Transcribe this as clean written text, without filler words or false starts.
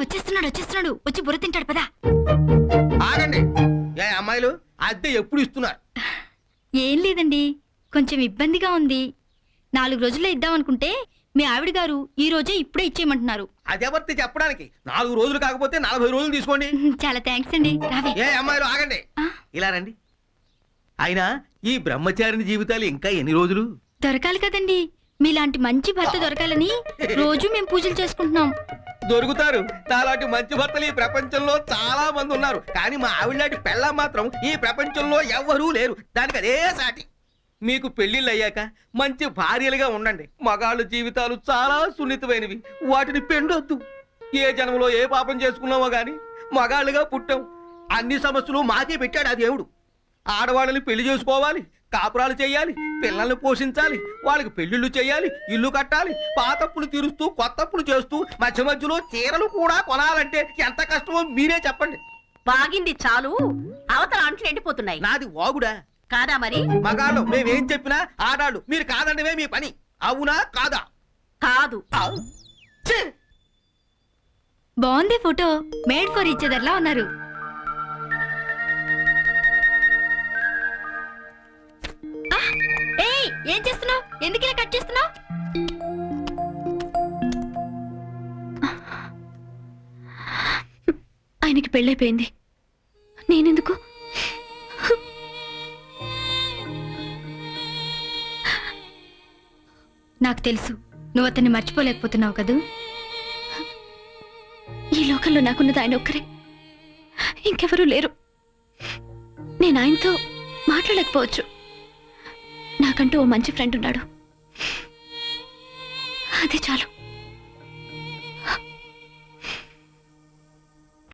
వచ్చేస్తున్నాడు వచ్చి బుర్ర తింటాడు పదా. ఆగండి. ఏ అమ్మాయిలు అద్దె ఎప్పుడు ఇస్తున్నారు? ఏం లేదండి, కొంచెం ఇబ్బందిగా ఉంది. 4 రోజుల్లో ఇద్దామనుకుంటే మీ ఆవిడ గారు ఈ రోజే ఇప్పుడే ఇచ్చేయమంటున్నారు. అదెవర్తి చెప్పడానికి? 4 రోజులు కాకపోతే 40 రోజులు తీసుకోండి. చాలా థ్యాంక్స్ అండి. రావే. ఏ అమ్మాయిలు ఆగండి, ఇలా రండి. అయినా ఈ బ్రహ్మచారిని జీవితాలు ఇంకా ఎన్ని రోజులు? దొరకాలి కదండి, మీలాంటి మంచి భర్త దొరకాలని రోజు మేము పూజలు చేసుకుంటున్నాం. దొరుకుతారు. నాలాంటి మంచి భర్తలు ఈ ప్రపంచంలో చాలా మంది ఉన్నారు, కానీ మా ఆవిడ పెళ్ళాం మాత్రం ఈ ప్రపంచంలో ఎవ్వరూ లేరు. దానికి అదే సాటి. మీకు పెళ్లిళ్ళు అయ్యాక మంచి భార్యలుగా ఉండండి. మగాళ్ళ జీవితాలు చాలా సున్నితమైనవి, వాటిని పెండొద్దు. ఏ జన్మలో ఏ పాపం చేసుకున్నామో గాని మగాళ్ళుగా పుట్టాం. అన్ని సమస్యలు మాకే పెట్టాడు ఆ దేవుడు. ఆడవాళ్ళని పెళ్లి చేసుకోవాలి, కాపురాలు చేయాలి, పిల్లల్ని పోషించాలి, వాళ్ళకి పెళ్లిళ్ళు చేయాలి, ఇల్లు కట్టాలి, పాతప్పులు తీరుస్తూ కొత్తప్పులు చేస్తూ మధ్య మధ్యలో చీరలు కూడా కొనాలంటే ఎంత కష్టమో మీరే చెప్పండి. బాగింది చాలు, అవతల అంట్లు ఎండిపోతున్నాయి. నాది వాగుడా కాదా మరి? మగాళ్ళు మేమేం చెప్పినా ఆడాళ్ళు మీరు కాదండివే మీ పని. అవునా కాదా? కాదు. ఛీ! బాగుంది photo, made for each other లా ఉన్నారు. ఏయ్, ఏం చేస్తున్నావు? ఎందుకు ఇలా కట్ చేస్తున్నావు? ఆయనకి పెళ్ళైపోయింది, నేనెందుకు? నాకు తెలుసు, నువ్వు అతన్ని మర్చిపోలేకపోతున్నావు కదూ. ఈ లోకంలో నాకున్నది ఆయన ఒక్కరే, ఇంకెవరూ లేరు. నేను ఆయనతో మాట్లాడలేకపోవచ్చు, నాకంటూ ఓ మంచి ఫ్రెండ్ ఉన్నాడు, అది చాలు.